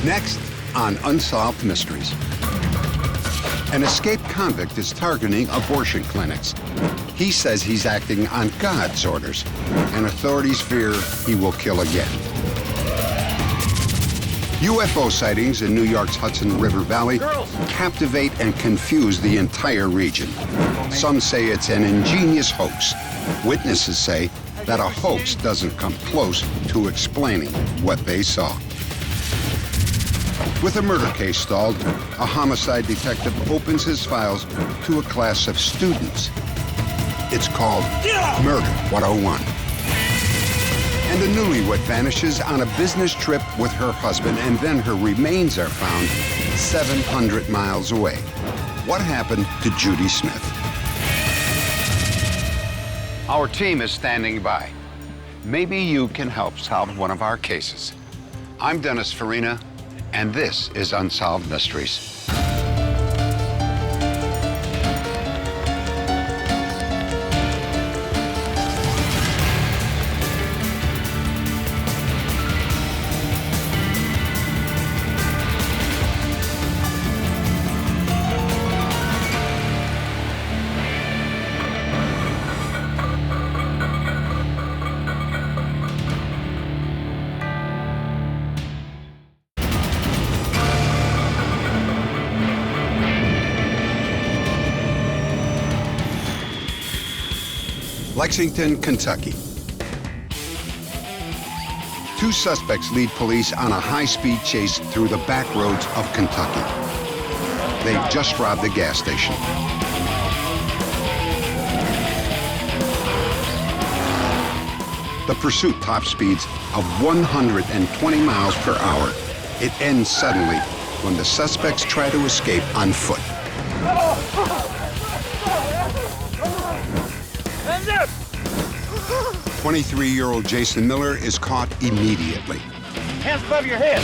Next on Unsolved Mysteries. An escaped convict is targeting abortion clinics. He says he's acting on God's orders, and authorities fear he will kill again. UFO sightings in New York's Hudson River Valley captivate and confuse the entire region. Some say it's an ingenious hoax. Witnesses say that a hoax doesn't come close to explaining what they saw. With a murder case stalled, a homicide detective opens his files to a class of students. It's called Murder 101. And a newlywed vanishes on a business trip with her husband, and then her remains are found 700 miles away. What happened to Judy Smith? Our team is standing by. Maybe you can help solve one of our cases. I'm Dennis Farina, and this is Unsolved Mysteries. Lexington, Kentucky. Two suspects lead police on a high-speed chase through the back roads of Kentucky. They've just robbed a gas station. The pursuit tops speeds of 120 miles per hour. It ends suddenly when the suspects try to escape on foot. 23-year-old Jason Miller is caught immediately. Hands above your head.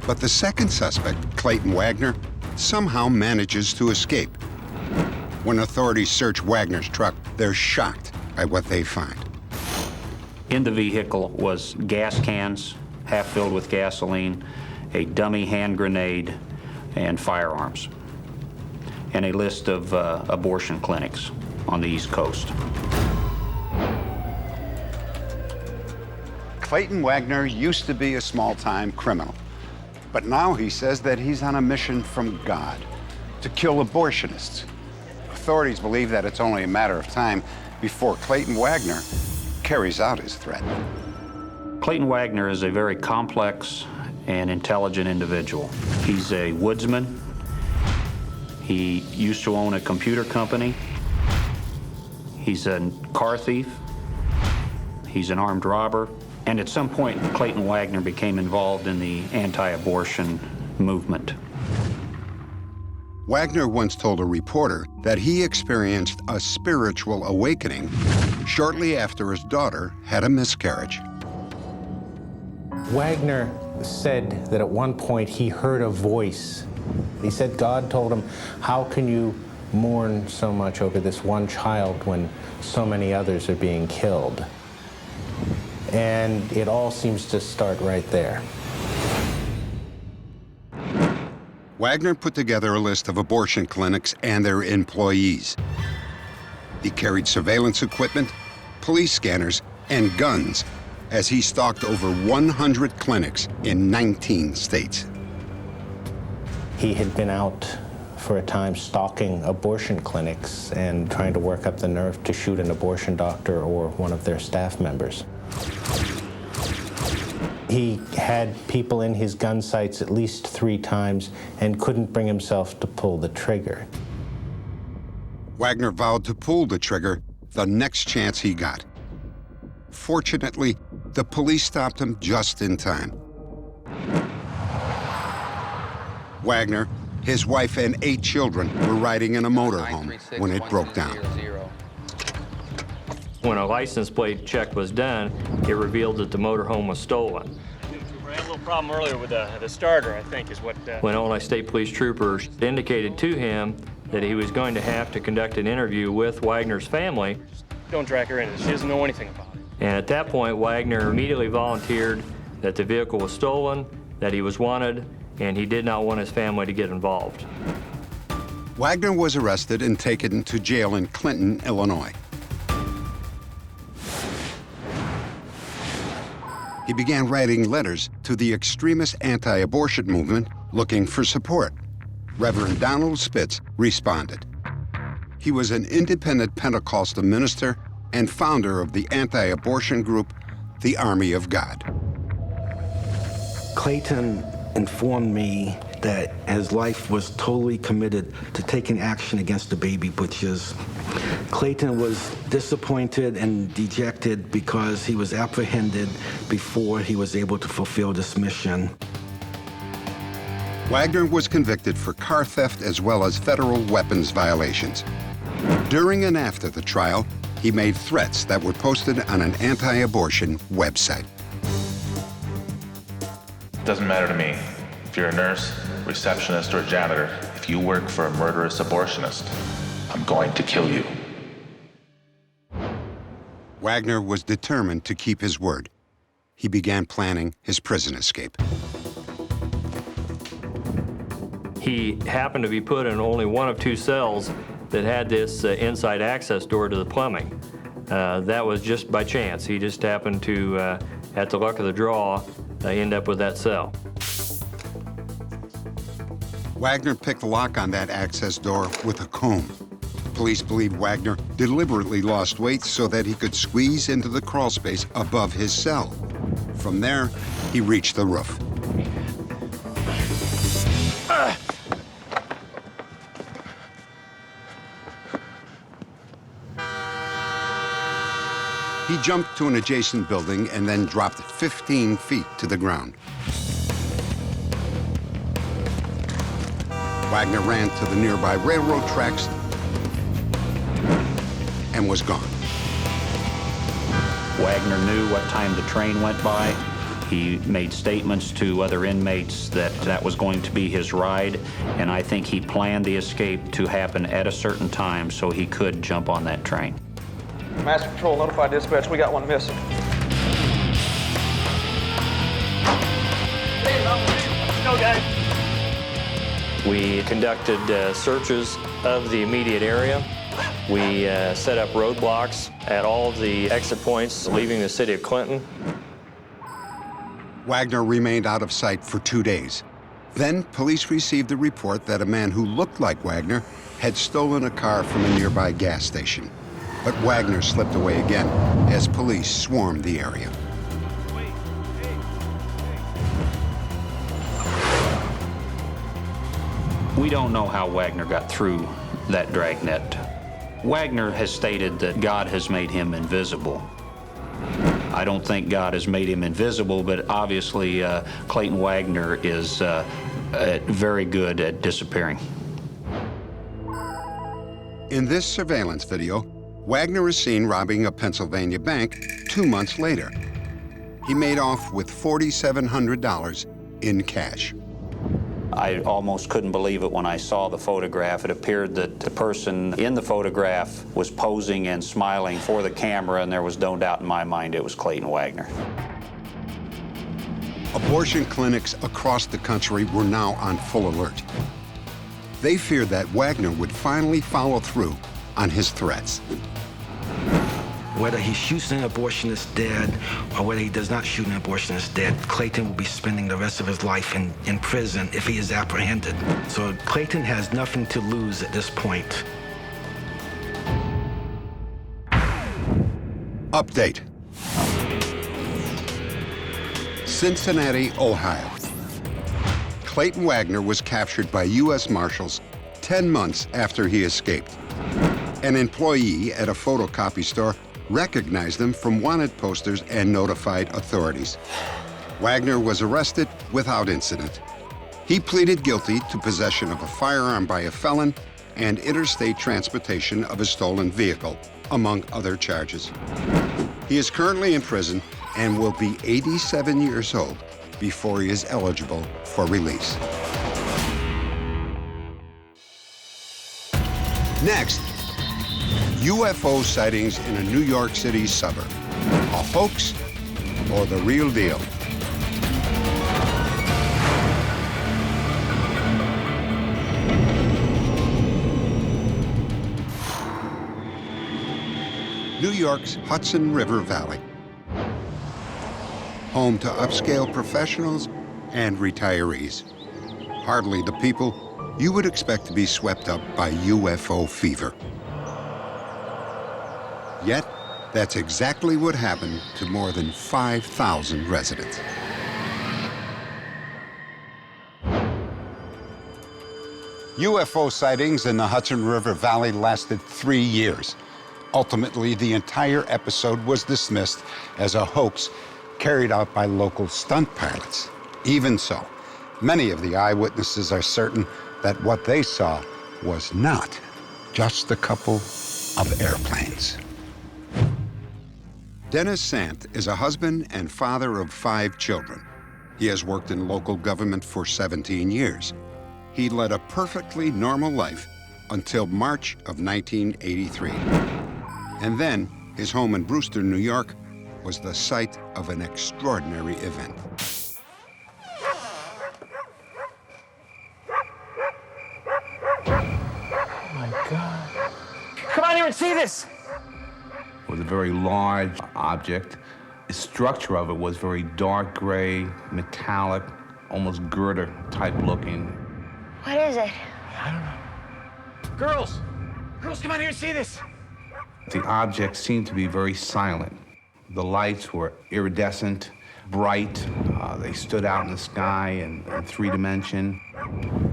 But the second suspect, Clayton Wagner, somehow manages to escape. When authorities search Wagner's truck, they're shocked by what they find. In the vehicle was gas cans, half filled with gasoline, a dummy hand grenade, and firearms, and a list of abortion clinics on the East Coast. Clayton Wagner used to be a small-time criminal, but now he says that he's on a mission from God to kill abortionists. Authorities believe that it's only a matter of time before Clayton Wagner carries out his threat. Clayton Wagner is a very complex and intelligent individual. He's a woodsman. He used to own a computer company. He's a car thief. He's an armed robber. And at some point, Clayton Wagner became involved in the anti-abortion movement. Wagner once told a reporter that he experienced a spiritual awakening shortly after his daughter had a miscarriage. Wagner said that at one point he heard a voice. He said God told him, "How can you mourn so much over this one child when so many others are being killed?" And it all seems to start right there. Wagner put together a list of abortion clinics and their employees. He carried surveillance equipment, police scanners, and guns as he stalked over 100 clinics in 19 states. He had been out for a time stalking abortion clinics and trying to work up the nerve to shoot an abortion doctor or one of their staff members. He had people in his gun sights at least 3 times and couldn't bring himself to pull the trigger. Wagner vowed to pull the trigger the next chance he got. Fortunately, the police stopped him just in time. Wagner, his wife, and 8 children were riding in a motorhome when it broke down. When a license plate check was done, it revealed that the motorhome was stolen. We had a little problem earlier with the starter, I think, is what... When Illinois State Police troopers indicated to him that he was going to have to conduct an interview with Wagner's family. Don't drag her into this. She doesn't know anything about it. And at that point, Wagner immediately volunteered that the vehicle was stolen, that he was wanted, and he did not want his family to get involved. Wagner was arrested and taken to jail in Clinton, Illinois. He began writing letters to the extremist anti-abortion movement looking for support. Reverend Donald Spitz responded. He was an independent Pentecostal minister and founder of the anti-abortion group, the Army of God. Clayton informed me that his life was totally committed to taking action against the baby butchers. Clayton was disappointed and dejected because he was apprehended before he was able to fulfill this mission. Wagner was convicted for car theft as well as federal weapons violations. During and after the trial, he made threats that were posted on an anti-abortion website. Doesn't matter to me. If you're a nurse, receptionist, or janitor, if you work for a murderous abortionist, I'm going to kill you. Wagner was determined to keep his word. He began planning his prison escape. He happened to be put in only one of two cells that had this inside access door to the plumbing. That was just by chance. He just happened to, at the luck of the draw, end up with that cell. Wagner picked the lock on that access door with a comb. Police believe Wagner deliberately lost weight so that he could squeeze into the crawl space above his cell. From there, he reached the roof. He jumped to an adjacent building and then dropped 15 feet to the ground. Wagner ran to the nearby railroad tracks and was gone. Wagner knew what time the train went by. He made statements to other inmates that that was going to be his ride, and I think he planned the escape to happen at a certain time so he could jump on that train. Master Patrol, notify dispatch, we got one missing. Let's go, guys. We conducted searches of the immediate area. We set up roadblocks at all of the exit points leaving the city of Clinton. Wagner remained out of sight for 2 days. Then police received a report that a man who looked like Wagner had stolen a car from a nearby gas station. But Wagner slipped away again as police swarmed the area. We don't know how Wagner got through that dragnet. Wagner has stated that God has made him invisible. I don't think God has made him invisible, but obviously Clayton Wagner is very good at disappearing. In this surveillance video, Wagner is seen robbing a Pennsylvania bank 2 months later. He made off with $4,700 in cash. I almost couldn't believe it when I saw the photograph. It appeared that the person in the photograph was posing and smiling for the camera, and there was no doubt in my mind it was Clayton Wagner. Abortion clinics across the country were now on full alert. They feared that Wagner would finally follow through on his threats. Whether he shoots an abortionist dead or whether he does not shoot an abortionist dead, Clayton will be spending the rest of his life in prison if he is apprehended. So Clayton has nothing to lose at this point. Update. Cincinnati, Ohio. Clayton Wagner was captured by U.S. Marshals 10 months after he escaped. An employee at a photocopy store recognized him from wanted posters and notified authorities. Wagner was arrested without incident. He pleaded guilty to possession of a firearm by a felon and interstate transportation of a stolen vehicle, among other charges. He is currently in prison and will be 87 years old before he is eligible for release. Next, UFO sightings in a New York City suburb. A hoax or the real deal? New York's Hudson River Valley, home to upscale professionals and retirees. Hardly the people you would expect to be swept up by UFO fever. Yet, that's exactly what happened to more than 5,000 residents. UFO sightings in the Hudson River Valley lasted 3 years. Ultimately, the entire episode was dismissed as a hoax carried out by local stunt pilots. Even so, many of the eyewitnesses are certain that what they saw was not just a couple of airplanes. Dennis Sant is a husband and father of 5 children. He has worked in local government for 17 years. He led a perfectly normal life until March of 1983. And then his home in Brewster, New York, was the site of an extraordinary event. Oh my God. Come on here and see this. It was a very large object. The structure of it was very dark gray, metallic, almost girder type looking. What is it? I don't know. Girls, come on here and see this. The object seemed to be very silent. The lights were iridescent, bright. They stood out in the sky in 3 dimension.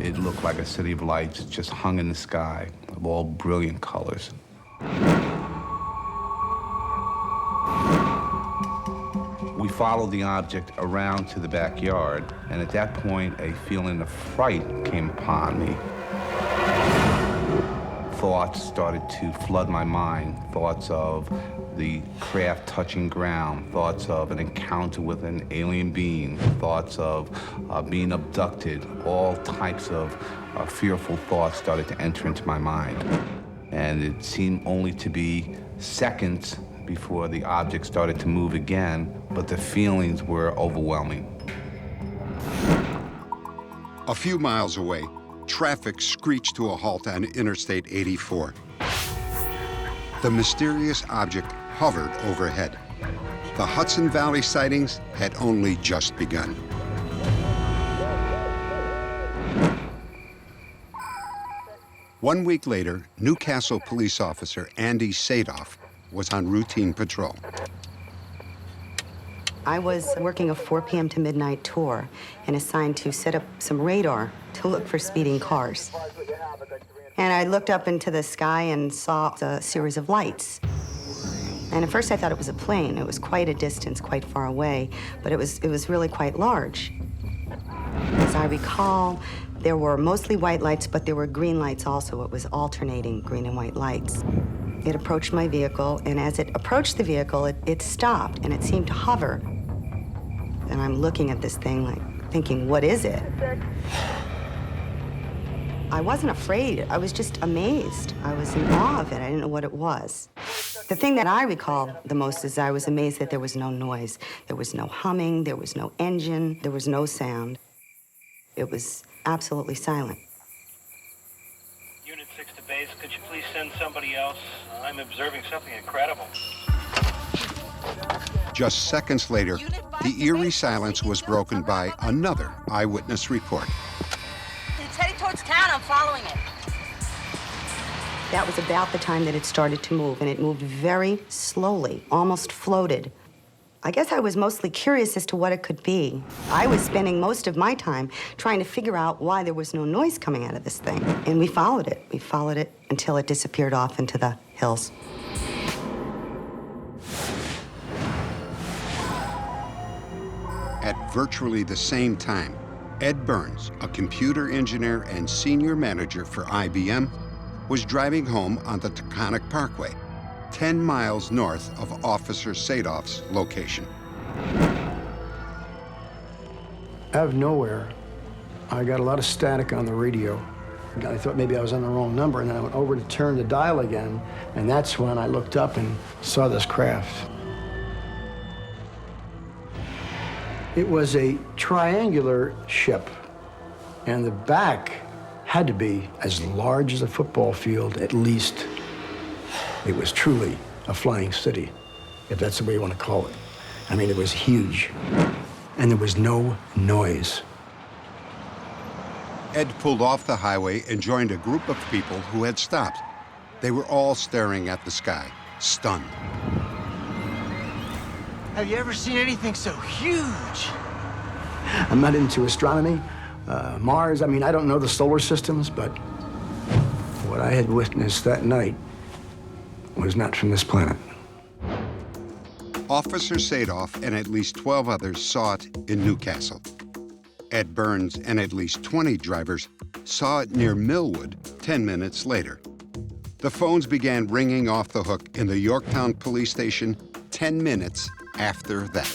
It looked like a city of lights just hung in the sky of all brilliant colors. We followed the object around to the backyard, and at that point, a feeling of fright came upon me. Thoughts started to flood my mind, thoughts of the craft touching ground, thoughts of an encounter with an alien being, thoughts of being abducted. All types of fearful thoughts started to enter into my mind. And it seemed only to be seconds before the object started to move again, but the feelings were overwhelming. A few miles away, traffic screeched to a halt on Interstate 84. The mysterious object hovered overhead. The Hudson Valley sightings had only just begun. One week later, Newcastle police officer Andy Sadoff was on routine patrol. I was working a 4 p.m. to midnight tour and assigned to set up some radar to look for speeding cars. And I looked up into the sky and saw a series of lights. And at first I thought it was a plane. It was quite a distance, quite far away, but it was really quite large. As I recall, there were mostly white lights, but there were green lights also. It was alternating green and white lights. It approached my vehicle, and as it approached the vehicle, it stopped, and it seemed to hover. And I'm looking at this thing, like, thinking, what is it? I wasn't afraid. I was just amazed. I was in awe of it. I didn't know what it was. The thing that I recall the most is I was amazed that there was no noise. There was no humming, there was no engine, there was no sound. It was absolutely silent. Unit 6 to base, could you please send somebody else? I'm observing something incredible. Just seconds later, the eerie silence was broken by another eyewitness report. It's heading towards town. I'm following it. That was about the time that it started to move, and it moved very slowly, almost floated. I guess I was mostly curious as to what it could be. I was spending most of my time trying to figure out why there was no noise coming out of this thing. And we followed it. We followed it until it disappeared off into the hills. At virtually the same time, Ed Burns, a computer engineer and senior manager for IBM, was driving home on the Taconic Parkway, 10 miles north of Officer Sadoff's location. Out of nowhere, I got a lot of static on the radio. I thought maybe I was on the wrong number, and then I went over to turn the dial again, and that's when I looked up and saw this craft. It was a triangular ship, and the back had to be as large as a football field, at least. It was truly a flying city, if that's the way you want to call it. I mean, it was huge, and there was no noise. Ed pulled off the highway and joined a group of people who had stopped. They were all staring at the sky, stunned. Have you ever seen anything so huge? I'm not into astronomy, Mars. I mean, I don't know the solar systems, but what I had witnessed that night was not from this planet. Officer Sadoff and at least 12 others saw it in Newcastle. Ed Burns and at least 20 drivers saw it near Millwood 10 minutes later. The phones began ringing off the hook in the Yorktown police station 10 minutes after that.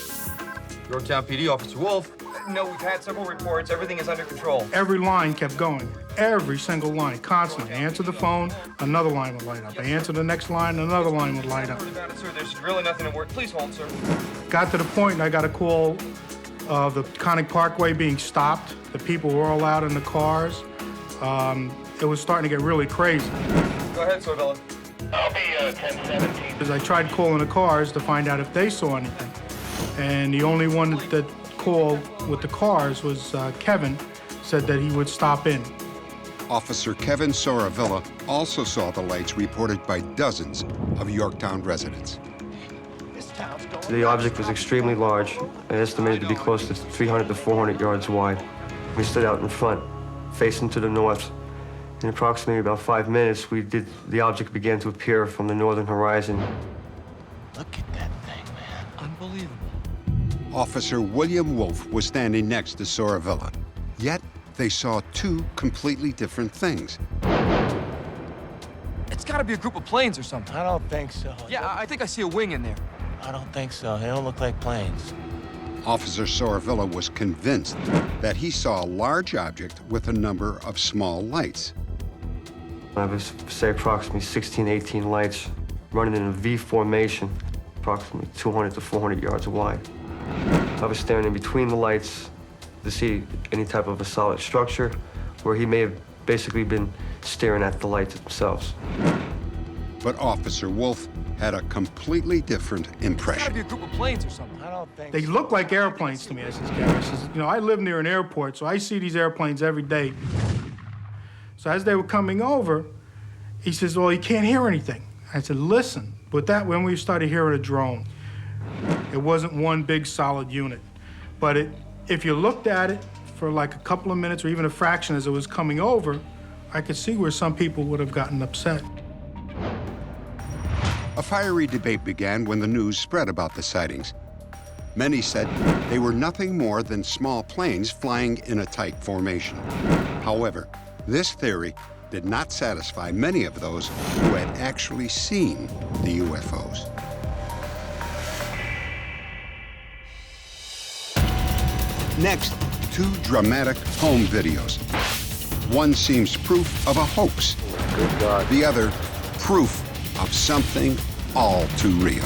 Yorktown PD, Officer Wolf. No, we've had several reports. Everything is under control. Every line kept going. Every single line, constantly. I answered the phone, another line would light up. I answered the next line, another line would light up. Sir, there's really nothing to work. Please hold, sir. Got to the point, and I got a call of the Connick Parkway being stopped. The people were all out in the cars. It was starting to get really crazy. Go ahead, Sorvella. I'll be 1017. As I tried calling the cars to find out if they saw anything. And the only one that called with the cars was Kevin, said that he would stop in. Officer Kevin Soravilla also saw the lights reported by dozens of Yorktown residents. The object was extremely large and estimated to be close to 300 to 400 yards wide. We stood out in front, facing to the north. In approximately about 5 minutes, the object began to appear from the northern horizon. Look at that thing, man. Unbelievable. Officer William Wolf was standing next to Soravilla, yet they saw two completely different things. It's got to be a group of planes or something. I don't think so. Yeah, I think I see a wing in there. I don't think so. They don't look like planes. Officer Soravilla was convinced that he saw a large object with a number of small lights. I would say approximately 16, 18 lights running in a V formation, approximately 200 to 400 yards wide. I was staring in between the lights to see any type of a solid structure, where he may have basically been staring at the lights themselves. But Officer Wolf had a completely different impression. It's got to be a group of planes or something. I don't think They so. look like airplanes to me, I says, Gary. I says, you know, I live near an airport, so I see these airplanes every day. So as they were coming over, he says, well, you can't hear anything. I said, listen. With that, when we started hearing a drone, it wasn't one big solid unit. But if you looked at it for like a couple of minutes or even a fraction as it was coming over, I could see where some people would have gotten upset. A fiery debate began when the news spread about the sightings. Many said they were nothing more than small planes flying in a tight formation. However, this theory did not satisfy many of those who had actually seen the UFOs. Next, two dramatic home videos. One seems proof of a hoax. Good God. The other, proof of something all too real.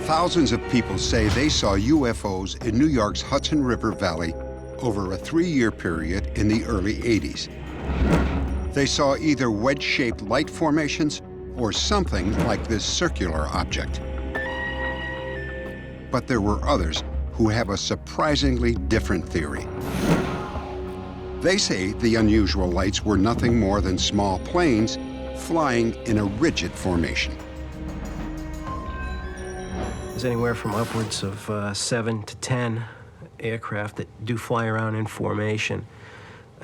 Thousands of people say they saw UFOs in New York's Hudson River Valley over a 3-year period in the early 80s. They saw either wedge-shaped light formations or something like this circular object. But there were others who have a surprisingly different theory. They say the unusual lights were nothing more than small planes flying in a rigid formation. There's anywhere from upwards of 7 to 10 aircraft that do fly around in formation.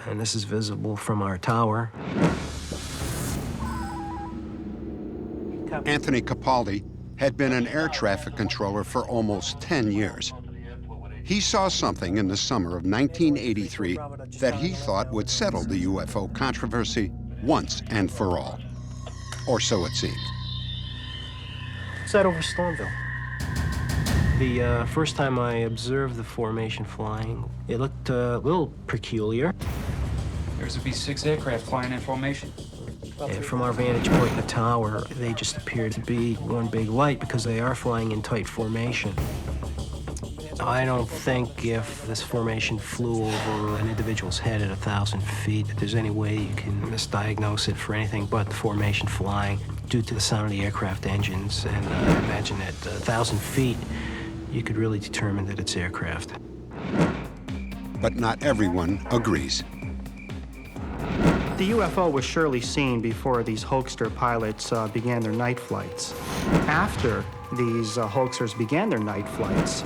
And this is visible from our tower. Anthony Capaldi had been an air traffic controller for almost 10 years. He saw something in the summer of 1983 that he thought would settle the UFO controversy once and for all. Or so it seemed. It's that over Stormville. The first time I observed the formation flying, it looked a little peculiar. There's a B-6 aircraft flying in formation. And from our vantage point in the tower, they just appear to be one big light because they are flying in tight formation. I don't think if this formation flew over an individual's head at 1,000 feet, that there's any way you can misdiagnose it for anything but the formation flying due to the sound of the aircraft engines. And I imagine at 1,000 feet, you could really determine that it's aircraft. But not everyone agrees. The UFO was surely seen before these hoaxer pilots began their night flights. After these hoaxers began their night flights,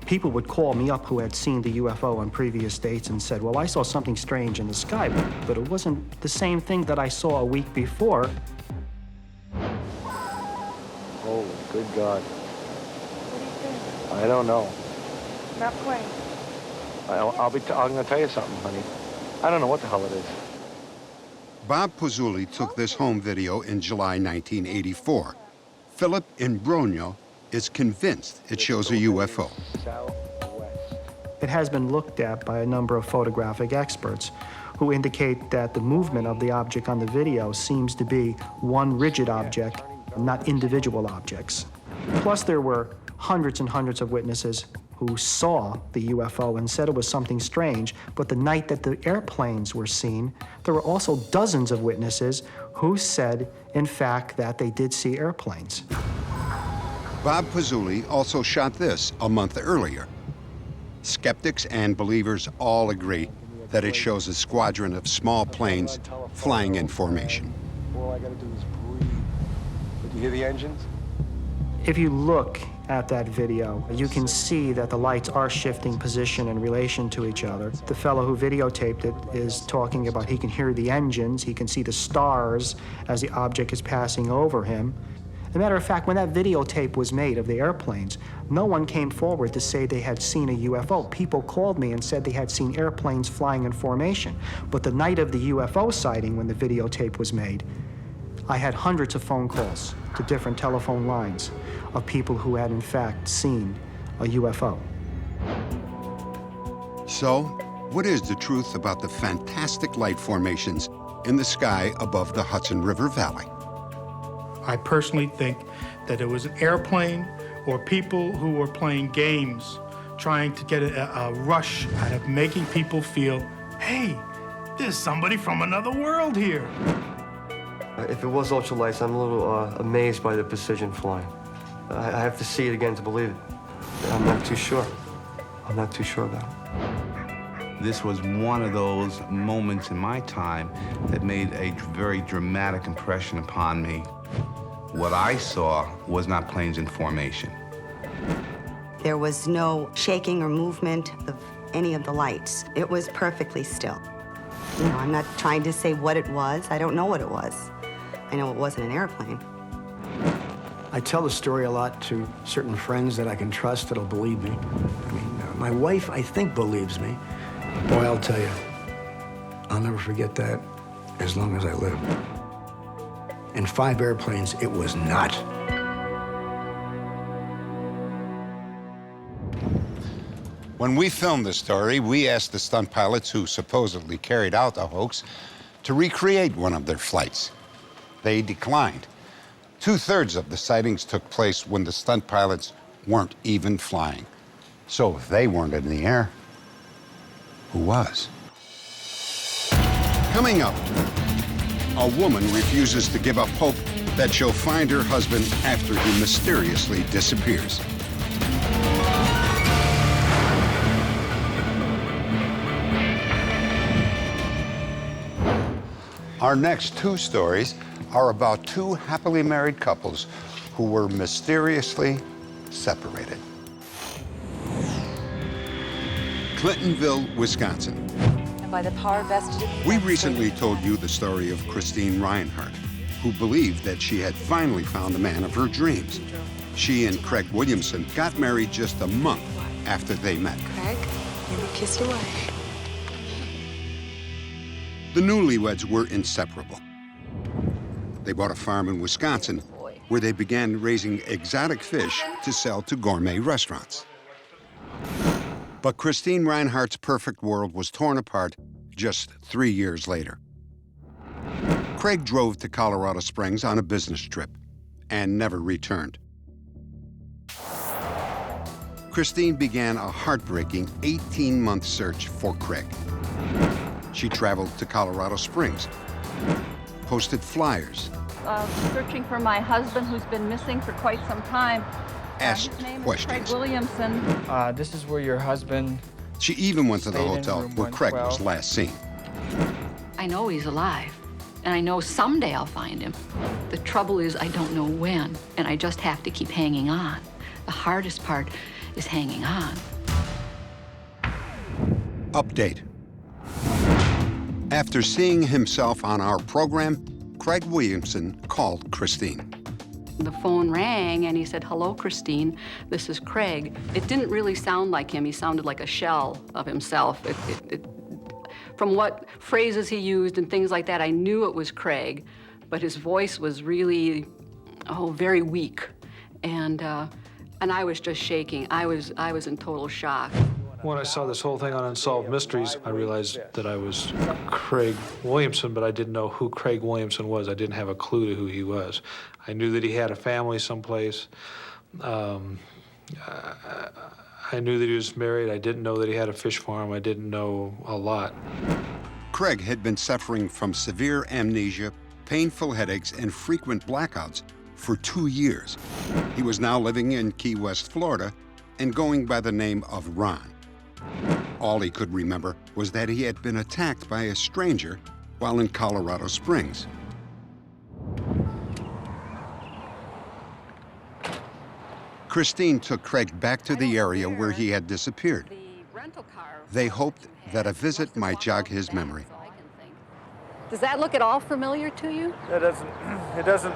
people would call me up who had seen the UFO on previous dates and said, well, I saw something strange in the sky, but it wasn't the same thing that I saw a week before. Holy good God. What do you think? I don't know. Not playing. I'm going to tell you something, honey. I don't know what the hell it is. Bob Pozzulli took this home video in July 1984. Philip Imbrogno is convinced it shows a UFO. It has been looked at by a number of photographic experts who indicate that the movement of the object on the video seems to be one rigid object, not individual objects. Plus, there were hundreds and hundreds of witnesses who saw the UFO and said it was something strange, but the night that the airplanes were seen, there were also dozens of witnesses who said, in fact, that they did see airplanes. Bob Pozzulli also shot this a month earlier. Skeptics and believers all agree that it shows a squadron of small planes flying in formation. All I got to do is breathe. Did you hear the engines? If you look at that video, you can see that the lights are shifting position in relation to each other. The fellow who videotaped it is talking about he can hear the engines, he can see the stars as the object is passing over him. As a matter of fact, when that videotape was made of the airplanes, no one came forward to say they had seen a UFO. People called me and said they had seen airplanes flying in formation. But the night of the UFO sighting, when the videotape was made, I had hundreds of phone calls to different telephone lines of people who had in fact seen a UFO. So, what is the truth about the fantastic light formations in the sky above the Hudson River Valley? I personally think that it was an airplane or people who were playing games, trying to get a rush out of making people feel, hey, there's somebody from another world here. If it was ultralights, I'm a little amazed by the precision flying. I have to see it again to believe it. I'm not too sure. I'm not too sure about it. This was one of those moments in my time that made a very dramatic impression upon me. What I saw was not planes in formation. There was no shaking or movement of any of the lights. It was perfectly still. You know, I'm not trying to say what it was. I don't know what it was. I know it wasn't an airplane. I tell the story a lot to certain friends that I can trust that'll believe me. I mean, my wife, I think, believes me. Boy, I'll tell you, I'll never forget that as long as I live. And 5 airplanes, it was not. When we filmed this story, we asked the stunt pilots who supposedly carried out the hoax to recreate one of their flights. They declined. 2/3 of the sightings took place when the stunt pilots weren't even flying. So if they weren't in the air, who was? Coming up, a woman refuses to give up hope that she'll find her husband after he mysteriously disappears. Our next 2 stories are about 2 happily married couples who were mysteriously separated. Clintonville, Wisconsin. And by the power vested in We recently told you the story of Christine Reinhardt, who believed that she had finally found the man of her dreams. She and Craig Williamson got married just a month after they met. Craig, maybe kiss your wife. The Newlyweds were inseparable. They bought a farm in Wisconsin where they began raising exotic fish to sell to gourmet restaurants. But Christine Reinhardt's perfect world was torn apart just 3 years later. Craig drove to Colorado Springs on a business trip and never returned. Christine began a heartbreaking 18-month search for Craig. She traveled to Colorado Springs, posted flyers, searching for my husband who's been missing for quite some time. asked His name is questions. Craig Williamson. This is where your husband... She even went to the stayed in hotel room where Craig was 112. last seen. I know he's alive, and I know someday I'll find him. The trouble is I don't know when, and I just have to keep hanging on. The hardest part is hanging on. Update. After seeing himself on our program, Craig Williamson called Christine. The phone rang, and he said, "Hello, Christine, this is Craig." It didn't really sound like him. He sounded like a shell of himself. From what phrases he used and things like that, I knew it was Craig, but his voice was really, very weak. And I was just shaking. I was in total shock. When I saw this whole thing on Unsolved Mysteries, I realized that I was Craig Williamson, but I didn't know who Craig Williamson was. I didn't have a clue to who he was. I knew that he had a family someplace. I knew that he was married. I didn't know that he had a fish farm. I didn't know a lot. Craig had been suffering from severe amnesia, painful headaches, and frequent blackouts for 2 years. He was now living in Key West, Florida, and going by the name of Ron. All he could remember was that he had been attacked by a stranger while in Colorado Springs. Christine took Craig back to the area where he had disappeared. They hoped that a visit might jog his memory. Does that look at all familiar to you? It doesn't.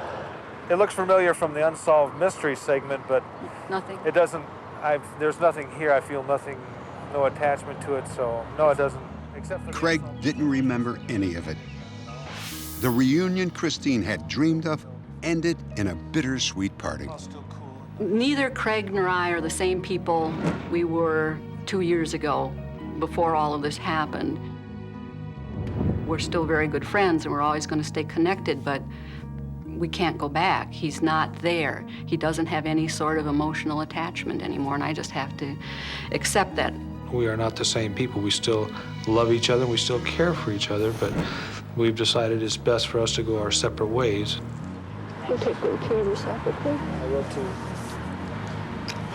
It looks familiar from the Unsolved Mystery segment, but Nothing. it doesn't. There's nothing here. I feel nothing, no attachment to it. So no, it doesn't. Except for Craig didn't remember any of it. The reunion Christine had dreamed of ended in a bittersweet parting. Neither Craig nor I are the same people we were 2 years ago, before all of this happened. We're still very good friends, and we're always going to stay connected, but we can't go back. He's not there. He doesn't have any sort of emotional attachment anymore, and I just have to accept that. We are not the same people. We still love each other. We still care for each other, but we've decided it's best for us to go our separate ways. You'll take good care of yourself, okay? I will too.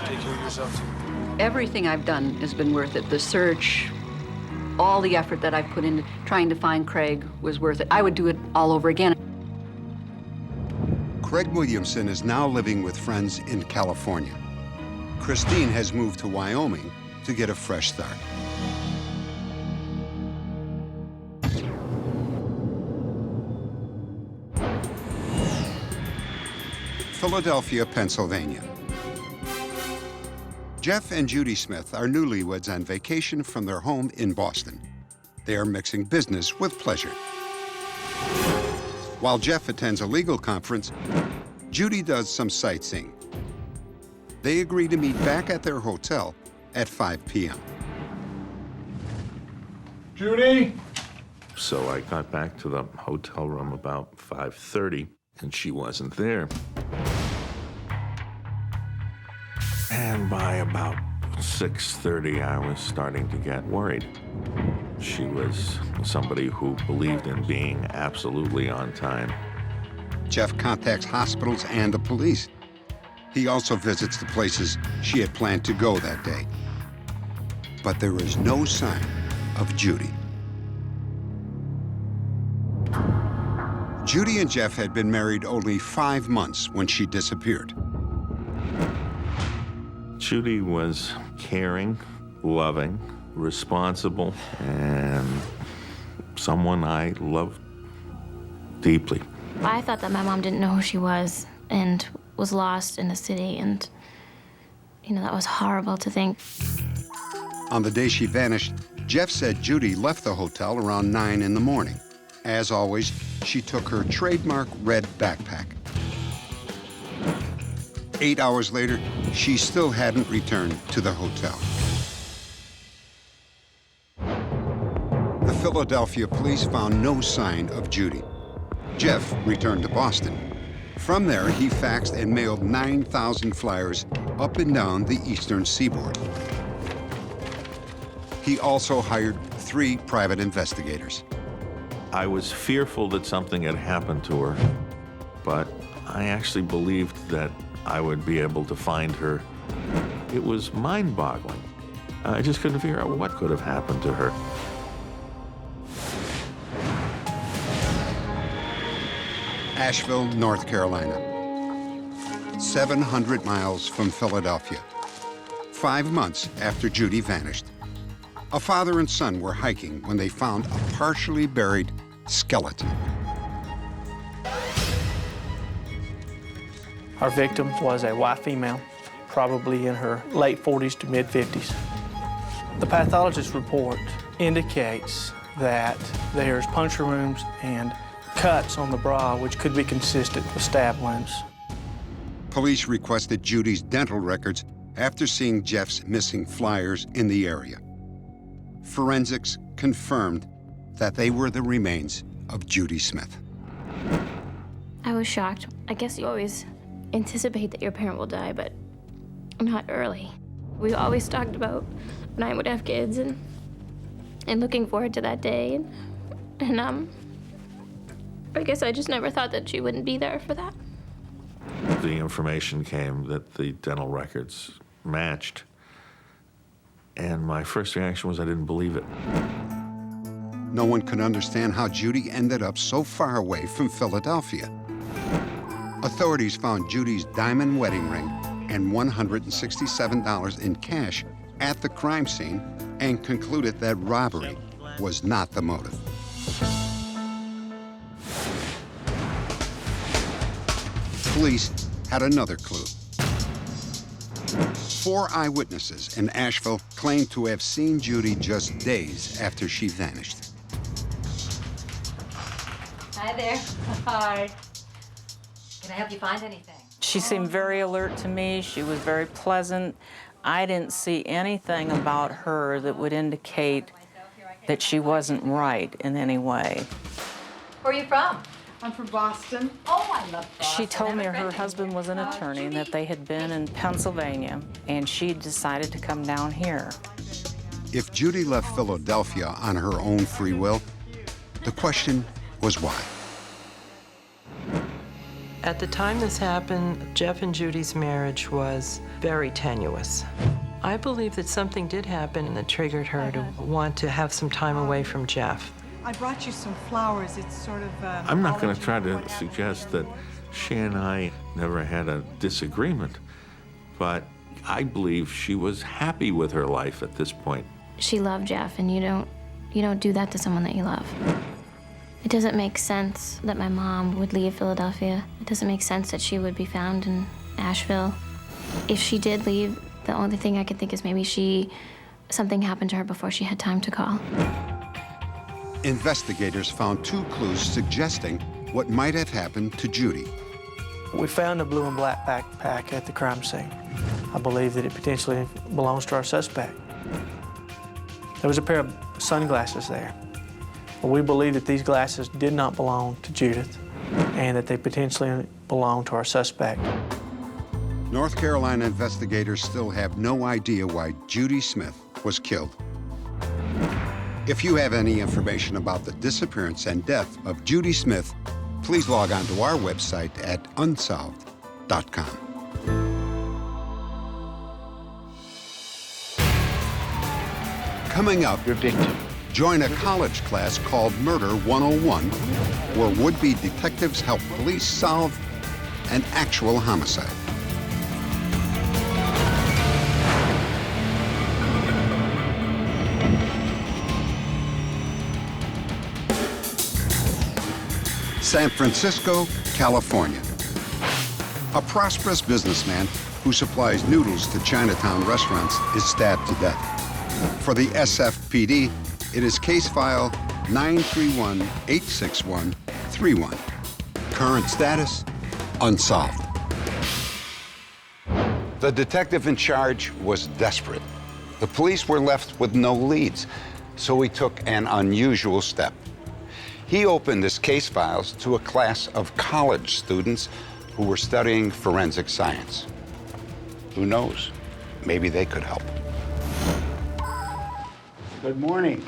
Take care of yourself too. Everything I've done has been worth it. The search, all the effort that I've put into trying to find Craig was worth it. I would do it all over again. Craig Williamson is now living with friends in California. Christine has moved to Wyoming to get a fresh start. Philadelphia, Pennsylvania. Jeff and Judy Smith are newlyweds on vacation from their home in Boston. They are mixing business with pleasure. While Jeff attends a legal conference, Judy does some sightseeing. They agree to meet back at their hotel at 5 p.m. Judy? So I got back to the hotel room about 5:30, and she wasn't there. And by about 6:30, I was starting to get worried. She was somebody who believed in being absolutely on time. Jeff contacts hospitals and the police. He also visits the places she had planned to go that day. But there is no sign of Judy. Judy and Jeff had been married only 5 months when she disappeared. Judy was caring, loving, responsible, and someone I loved deeply. I thought that my mom didn't know who she was and was lost in the city, and, that was horrible to think. On the day she vanished, Jeff said Judy left the hotel around 9 in the morning. As always, she took her trademark red backpack. 8 hours later, she still hadn't returned to the hotel. The Philadelphia police found no sign of Judy. Jeff returned to Boston. From there, he faxed and mailed 9,000 flyers up and down the eastern seaboard. He also hired 3 private investigators. I was fearful that something had happened to her, but I actually believed that I would be able to find her. It was mind-boggling. I just couldn't figure out what could have happened to her. Asheville, North Carolina. 700 miles from Philadelphia. 5 months after Judy vanished. A father and son were hiking when they found a partially buried skeleton. Our victim was a white female, probably in her late 40s to mid-50s. The pathologist's report indicates that there's puncture wounds and cuts on the bra, which could be consistent with stab wounds. Police requested Judy's dental records after seeing Jeff's missing flyers in the area. Forensics confirmed that they were the remains of Judy Smith. I was shocked. I guess you always anticipate that your parent will die, but not early. We always talked about when I would have kids and looking forward to that day. And I guess I just never thought that she wouldn't be there for that. The information came that the dental records matched, and my first reaction was I didn't believe it. No one could understand how Judy ended up so far away from Philadelphia. Authorities found Judy's diamond wedding ring and $167 in cash at the crime scene and concluded that robbery was not the motive. Police had another clue. 4 eyewitnesses in Asheville claimed to have seen Judy just days after she vanished. Hi there. Hi. Can I help you find anything? She seemed very alert to me. She was very pleasant. I didn't see anything about her that would indicate that she wasn't right in any way. Where are you from? I'm from Boston. Oh, I love Boston. She told me her husband was an attorney and that they had been in Pennsylvania, and she decided to come down here. If Judy left Philadelphia on her own free will, the question was why. At the time this happened, Jeff and Judy's marriage was very tenuous. I believe that something did happen that triggered her to want to have some time away from Jeff. I brought you some flowers. It's sort of... I'm not going to try to suggest that she and I never had a disagreement, but I believe she was happy with her life at this point. She loved Jeff, and you don't do that to someone that you love. It doesn't make sense that my mom would leave Philadelphia. It doesn't make sense that she would be found in Asheville. If she did leave, the only thing I can think is maybe something happened to her before she had time to call. Investigators found 2 clues suggesting what might have happened to Judy. We found a blue and black backpack at the crime scene. I believe that it potentially belongs to our suspect. There was a pair of sunglasses there. We believe that these glasses did not belong to Judith and that they potentially belong to our suspect. North Carolina investigators still have no idea why Judy Smith was killed. If you have any information about the disappearance and death of Judy Smith, please log on to our website at unsolved.com. Coming up, your victim. Join a college class called Murder 101, where would-be detectives help police solve an actual homicide. San Francisco, California. A prosperous businessman who supplies noodles to Chinatown restaurants is stabbed to death. For the SFPD, it is case file 931-861-31. Current status, unsolved. The detective in charge was desperate. The police were left with no leads, so he took an unusual step. He opened his case files to a class of college students who were studying forensic science. Who knows? Maybe they could help. Good morning.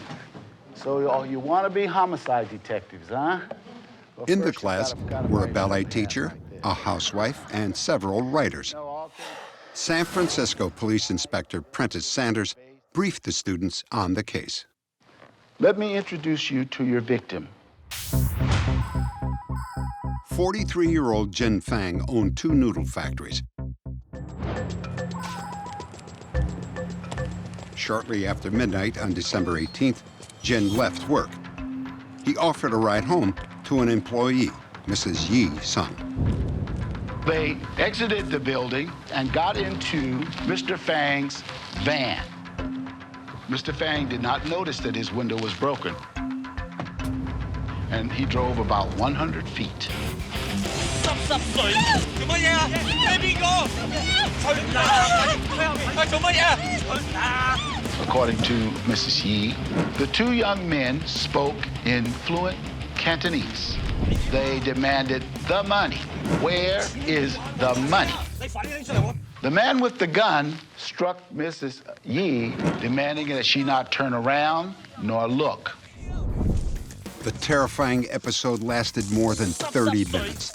So you want to be homicide detectives, huh? Well, In the class were a ballet teacher, a housewife, and several writers. San Francisco Police Inspector Prentice Sanders briefed the students on the case. Let me introduce you to your victim. 43-year-old Jin Fang owned 2 noodle factories. Shortly after midnight on December 18th, Jin left work. He offered a ride home to an employee, Mrs. Yi Sung. They exited the building and got into Mr. Fang's van. Mr. Fang did not notice that his window was broken, and he drove about 100 feet. According to Mrs. Yi, the 2 young men spoke in fluent Cantonese. They demanded the money. Where is the money? The man with the gun struck Mrs. Yi, demanding that she not turn around nor look. The terrifying episode lasted more than 30 minutes.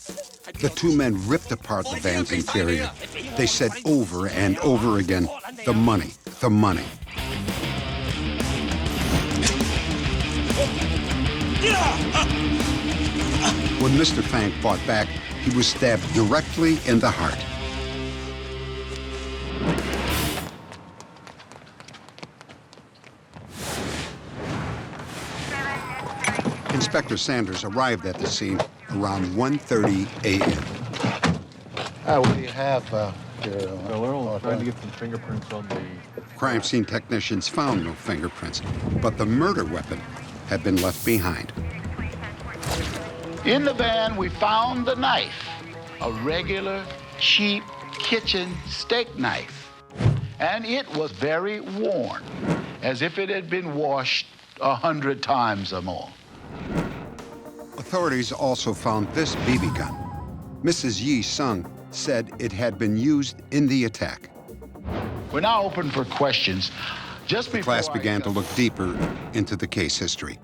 The 2 men ripped apart the van's interior. They said over and over again, the money, the money. When Mr. Fang fought back, he was stabbed directly in the heart. Inspector Sanders arrived at the scene around 1:30 a.m. What do you have here? We're trying to get some fingerprints on the... Crime scene technicians found no fingerprints, but the murder weapon had been left behind. In the van, we found the knife, a regular, cheap kitchen steak knife. And it was very worn, as if it had been washed 100 times or more. Authorities also found this BB gun. Mrs. Yi Sung said it had been used in the attack. We're now open for questions. Just the class began to look deeper into the case history.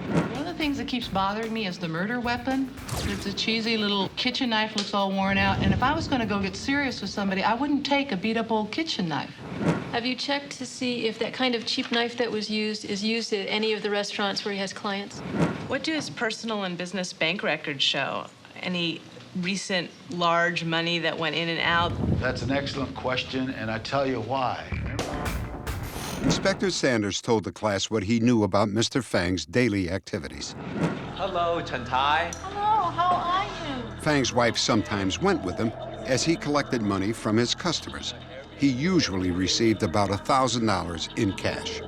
One of the things that keeps bothering me is the murder weapon. It's a cheesy little kitchen knife, looks all worn out. And if I was going to go get serious with somebody, I wouldn't take a beat-up old kitchen knife. Have you checked to see if that kind of cheap knife that was used is used at any of the restaurants where he has clients? What do his personal and business bank records show? Any recent large money that went in and out? That's an excellent question, and I tell you why. Inspector Sanders told the class what he knew about Mr. Fang's daily activities. Hello, Chen Tai. Hello, how are you? Fang's wife sometimes went with him as he collected money from his customers. He usually received about $1,000 in cash.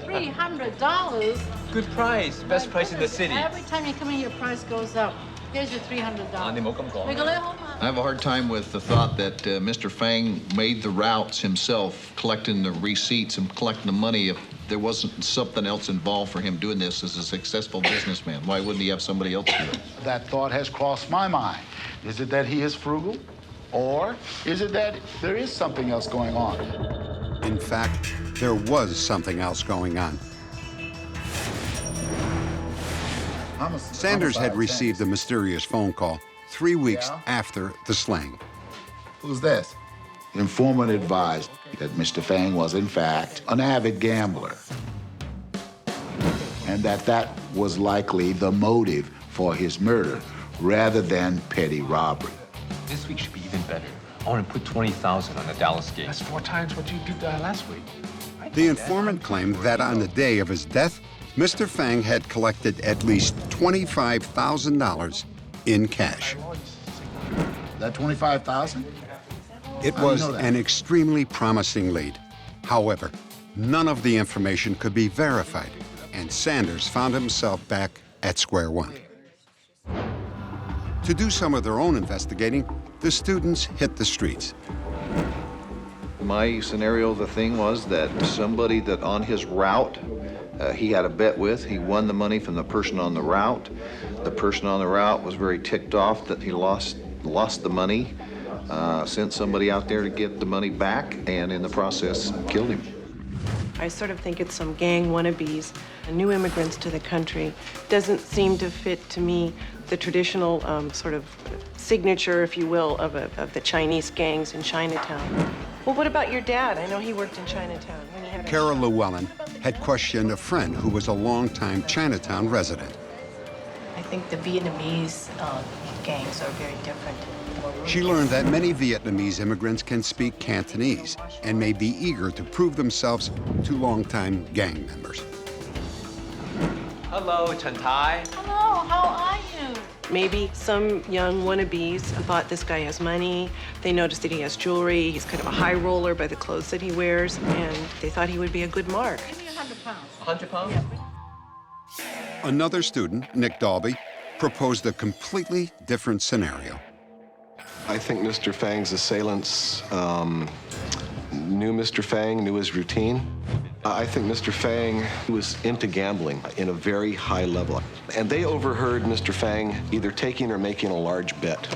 $300? Good price, best price in the city. Every time you come in, your price goes up. Here's your $300. I have a hard time with the thought that Mr. Fang made the routes himself, collecting the receipts and collecting the money. If there wasn't something else involved for him doing this as a successful businessman, why wouldn't he have somebody else do it? That thought has crossed my mind. Is it that he is frugal? Or is it that there is something else going on? In fact, there was something else going on. Sanders had received a mysterious phone call 3 weeks after the slaying. Who's this? The informant advised that Mr. Fang was, in fact, an avid gambler, and that was likely the motive for his murder rather than petty robbery. This week should be even better. I want to put 20,000 on the Dallas game. That's 4 times what you did last week. The informant claimed that on the day of his death, Mr. Fang had collected at least $25,000 in cash. That $25,000? It was an extremely promising lead. However, none of the information could be verified, and Sanders found himself back at square one. To do some of their own investigating, the students hit the streets. My scenario of the thing was that somebody that on his route, he had a bet with, he won the money from the person on the route. The person on the route was very ticked off that he lost the money, sent somebody out there to get the money back, and in the process killed him. I sort of think it's some gang wannabes, new immigrants to the country. Doesn't seem to fit, to me, the traditional sort of signature, if you will, of the Chinese gangs in Chinatown. Well, what about your dad? I know he worked in Chinatown. When he had Kara Llewellyn had questioned a friend who was a longtime Chinatown resident. I think the Vietnamese gangs are very different. She learned that many Vietnamese immigrants can speak Cantonese and may be eager to prove themselves to longtime gang members. Hello, Chen Tai. Hello, how are you? Maybe some young wannabes thought this guy has money. They noticed that he has jewelry. He's kind of a high roller by the clothes that he wears, and they thought he would be a good mark. Give me 100 pounds. 100 pounds? Another student, Nick Dalby, proposed a completely different scenario. I think Mr. Fang's assailants knew Mr. Fang, knew his routine. I think Mr. Fang was into gambling in a very high level. And they overheard Mr. Fang either taking or making a large bet.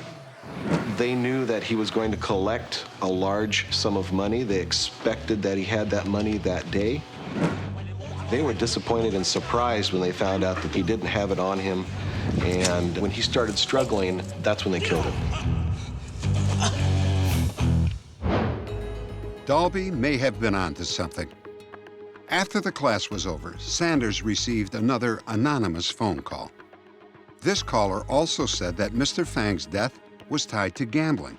They knew that he was going to collect a large sum of money. They expected that he had that money that day. They were disappointed and surprised when they found out that he didn't have it on him. And when he started struggling, that's when they killed him. Dalby may have been onto something. After the class was over, Sanders received another anonymous phone call. This caller also said that Mr. Fang's death was tied to gambling.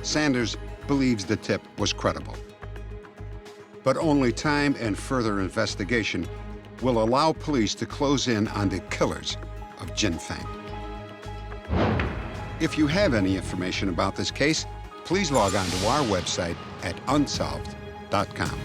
Sanders believes the tip was credible. But only time and further investigation will allow police to close in on the killers of Jin Fang. If you have any information about this case, please log on to our website at unsolved.com.